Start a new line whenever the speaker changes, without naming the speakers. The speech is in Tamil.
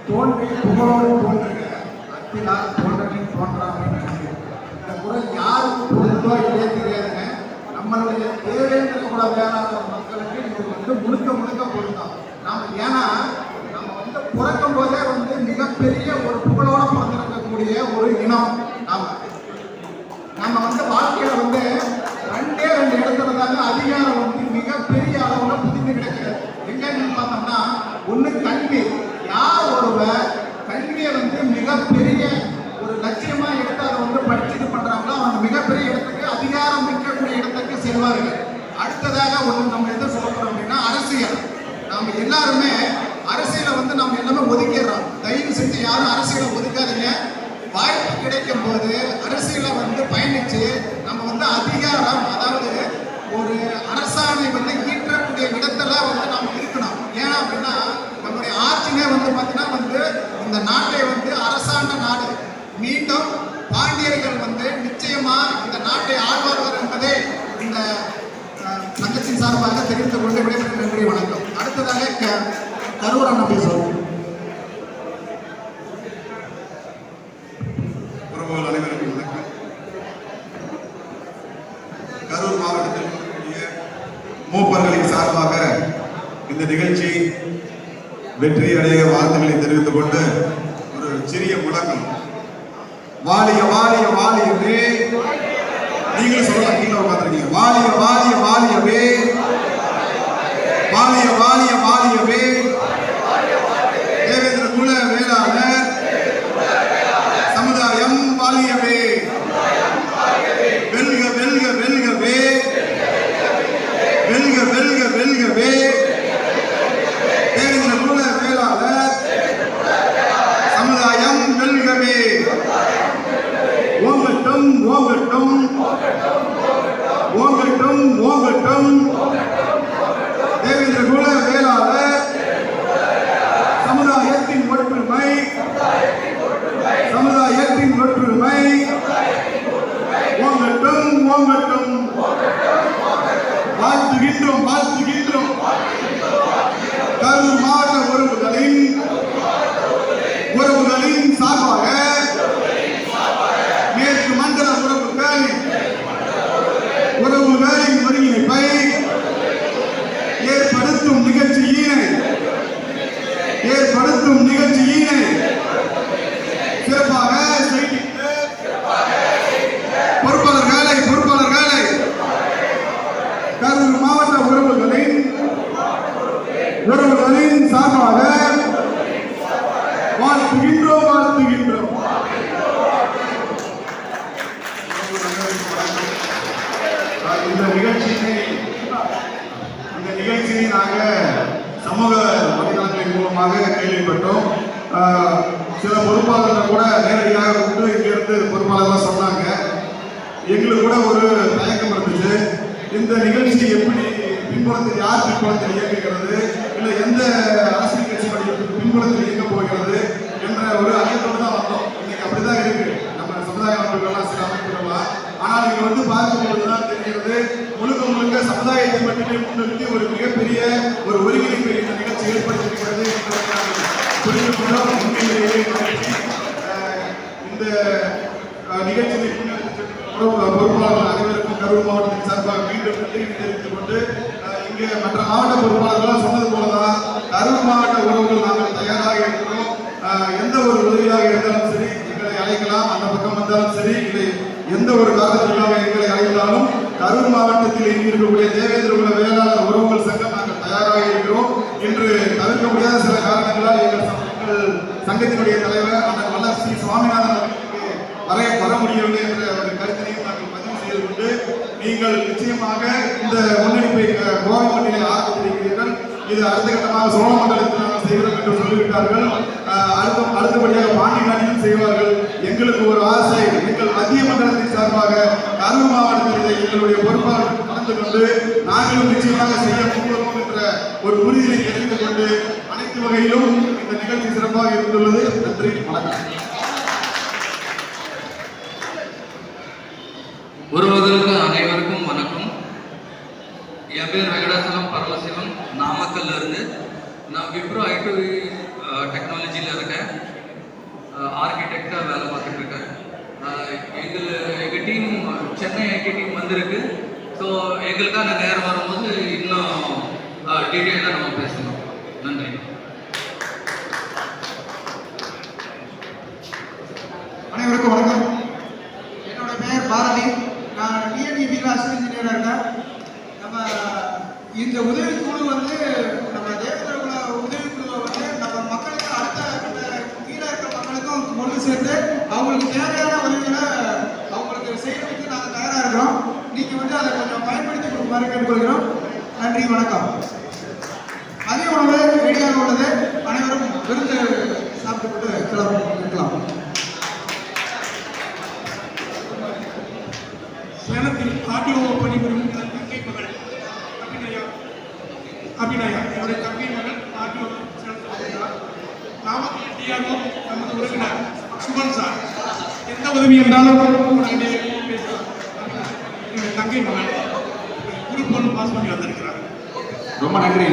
தோன்றி புகழோடு தோன்றுக அத்தினால் தோன்றலின் தோன்றாமல். இந்த குரல் யாருக்கு பொருந்தோ இல்லையே தெரியாதுங்க. நம்மளுடைய தேவேந்திர குல வேளாளர் மக்களுக்கு இது முழுக்க முழுக்க பொருந்தோம். ஏன்னா நம்ம பிறக்கும் போதே மிகப்பெரிய ஒரு புகழோட பிறந்திருக்கக்கூடிய ஒரு இனம். நம்ம வாழ்க்கையில ரெண்டே இடத்துல தாங்க அதிகாரம் மிகப்பெரிய அளவுல புதிந்து கிடக்கிறது. எங்கன்னு பார்த்தோம்னா, ஒண்ணு கல்வி. யார் ஒருவர் கல்வியை மிகப்பெரிய ஒரு லட்சியமா எடுத்து அதை படிச்சுட்டு பண்றாங்களோ அவங்க மிகப்பெரிய இடத்துக்கு அதிகாரம் மிக்கக்கூடிய இடத்துக்கு செல்வார்கள். அடுத்ததாக நம்ம எதை சொல்றோம் அப்படின்னா அரசியல். நம்ம எல்லாருமே அரசியலை நம்ம எல்லாமே ஒதுக்கிடுறோம். தயவு செஞ்சு யாரும் அரசியலை ஒதுக்காதீங்க. வாய்ப்பு கிடைக்கும் போது அரசியலை பயணிச்சு நம்ம அதிகாரம், அதாவது ஒரு அரசாணை ஈற்றக்கூடிய இடத்துல நாம இருக்கணும். ஏன் அப்படின்னா நம்முடைய ஆட்சியே பார்த்தீங்கன்னா இந்த நாட்டை அரசாண்ட நாடு. மீண்டும் பாண்டியர்கள் நிச்சயமா இந்த நாட்டை ஆழ்வார்கள் என்பதை இந்த சங்கத்தின் சார்பாக தெரிவித்துக் கொண்டு விடைபெறும். நன்றி, வணக்கம். அடுத்ததாக கரூர் அண்ணா பேசுவோம்.
அனைவருக்கும் வணக்கம். கரூர் மாவட்டத்தில் மூப்பர்களின் சார்பாக இந்த நிகழ்ச்சி வெற்றி அடைய வாழ்த்துக்களை தெரிவித்துக் கொண்டு ஒரு சிறிய முழக்கம். வாலிய வாலிய வாலியவே, நீங்களும் சொல்லலாம், கீழே உட்காந்துருக்கீங்க. வாலிய வாலிய வாலியவே, வாலிய வாலிய வாலியவே, தேவேந்திர குல வேளாளர் சமுதாயம் வாலியவே, வெல்க வெல்க வெல்கவே, வெல்க வெல்க வெல்கவே, தேவேந்திர குல வேளாளர் சமுதாயம் வெல்கவே, ஓங்கட்டும் ஓங்கட்டும் ஓங்கட்டும் ஓங்கட்டும், தேவேந்திர குல வேளாளர் சமுதாயத்தின் ஒற்றுமை, சமுதாயத்தின் ஒற்றுமை, ஓங்கட்டும் ஓங்கட்டும். வாழ்த்துகின்றோம் வாழ்த்துகின்றோம். கரூர் மாவட்ட உறவுகளின் சார்பாக மேற்கு மண்டல உறவுகளின் ஒருங்கிணைப்பை ஏற்படுத்தும் நிகழ்ச்சியினை சிறப்பாக பொறுப்பாளர்களை கரூர் மாவட்ட உறவுகளின் சார்பாக வாழ்த்துகின்றோம். இந்த நிகழ்ச்சியை நாங்கள் சமூக வலைதளங்களின் மூலமாக கேள்விப்பட்டோம். சில பொறுப்பாளர்கள் கூட நேரடியாக கூப்பிட்டு இங்கிருந்து பொறுப்பாளர்கள் சொன்னாங்க. எங்களுக்கு கூட ஒரு தயக்கம் இருந்துச்சு. இந்த நிகழ்ச்சி எப்படி பின்புலத்தில் யார் பின்புலத்தில் இயங்குகிறது, இல்லை எந்த அரசியல் கட்சி பின்புலத்தில் இயங்க போகிறது என்ற ஒரு ஐயத்தோடு தான் வந்தோம். இன்னைக்கு அப்படிதான் இருக்கு நம்ம சமுதாய அமைப்புகள்லாம், சில அமைப்புகள்லாம். ஆனால் இங்க பார்க்கும்போதுதான் தெரிகிறது, முழுக்க சமுதாயத்தை மட்டுமே முன்னிறுத்தி ஒரு மிகப்பெரிய ஒரு ஒருங்கிணைப்பை இந்த நிகழ்ச்சி ஏற்படுத்தியிருக்கிறது. புரிந்து கொண்டோம். இந்த நிகழ்ச்சியை பொறுப்பாளர்கள் அனைவருக்கும் கரூர் மாவட்டத்தின் சார்பாக மீண்டும் நன்றி தெரிவித்துக் கொண்டு, இங்கே மற்ற மாவட்ட பொறுப்பாளர்கள் சொன்னது போலதான் கரூர் மாவட்ட உறவுகள் நாங்கள் தயாராக இருக்கிறோம். எந்த ஒரு உதவியாக இருந்தாலும் சரி எங்களை அழைக்கலாம். அந்த பக்கம் வந்தாலும் சரி, இல்லை எந்த ஒரு காரணத்திற்காக எங்களை அழைத்தாலும் கரூர் மாவட்டத்தில் இருக்கக்கூடிய தேவேந்திர குல வேளாளர் உறவுகள் சங்கம் நாங்கள் தயாராக இருக்கிறோம். இன்று தவிர்க்க முடியாத சில காரணங்களால் எங்கள் சங்கத்தினுடைய தலைவர் அந்த வல்லரசி சுவாமிநாதன் வர முடியவில்லை என்ற ஒரு கருத்தினையும் நாங்கள் பதிவு செய்து கொண்டு, நீங்கள் நிச்சயமாக இந்த முன்னெடுப்பை கோவை மண்டலில் ஆரம்பித்திருக்கிறீர்கள். இது அடுத்த கட்டமாக சோழ மண்டலத்தில் நாங்கள் செய்கிறோம் என்று சொல்லிவிட்டார்கள். அடுத்தபடியாக பாண்டிகாணியும் செய்வார்கள். எங்களுக்கு ஒரு ஆசை, எங்கள் மத்திய மண்டலத்தின் சார்பாக கரூர் மாவட்டத்தில் எங்களுடைய பொறுப்பாளர்கள் கலந்து கொண்டு நாங்களும் நிச்சயமாக செய்ய முன்வருவோம் என்ற ஒரு உறுதியை தெரிவித்துக் கொண்டு, அனைத்து வகையிலும் இந்த நிகழ்ச்சி சிறப்பாக இருந்துள்ளது. நன்றி, வணக்கம்.
உறவுகளுக்கு அனைவருக்கும் வணக்கம். என் பேர் வெங்கடாசலம் பரமசிவம், நாமக்கல்ல இருந்து. நான் விப்ரோ ஐடி டெக்னாலஜியில் இருக்கேன். ஆர்கிடெக்டாக வேலை பார்த்துட்டு இருக்கேன். எங்கள் டீம் சென்னை ஐடி டீம் வந்திருக்கு. ஸோ எங்களுக்கான நேரம் வரும்போது இன்னும் டீட்டெயிலாக நம்ம பேசணும். நன்றி.
அனைவருக்கும் வணக்கம். என்னோட பெயர் பாரதி. நான் டிஎன்இபியில் அசிஸ்டன்ட் இன்ஜினியராக இருக்கேன். நம்ம இந்த உதவிக்குழு வந்து நம்ம தேவேந்திரகுல உதவிக்குழுவை வந்து நம்ம மக்களுக்கு அடுத்த கீழே இருக்கிற மக்களுக்கும் கொண்டு சேர்த்து அவங்களுக்கு தேவையான உதவிகளை அவங்களுக்கு செய்யறதுக்கு நாங்கள் தயாராக இருக்கிறோம். நீங்கள் வந்து அதை கொஞ்சம் பயன்படுத்தி கொடுக்குமாறு கேட்டுக்கொள்கிறோம். நன்றி, வணக்கம். மதிய உணவு ரெடியாக உள்ளது. அனைவரும் விருந்து சாப்பிட்டு இருக்கலாம்.
சேலத்தில் ஆர்டிஓ பணிபுரியும் தங்கை மகள் அபிநயா என்னுடைய தங்கை மகள் ஆர்டிஓ சேலத்தில். நாமக்கல் டிஆர்ஓ நமது உறவினர் சுமன் சார். எந்த உதவி என்றாலும் பேசலாம். என்னுடைய தங்கை மகள் குரூப் 1 பாஸ் பண்ணி வந்திருக்கிறார்.
ரொம்ப நன்றி.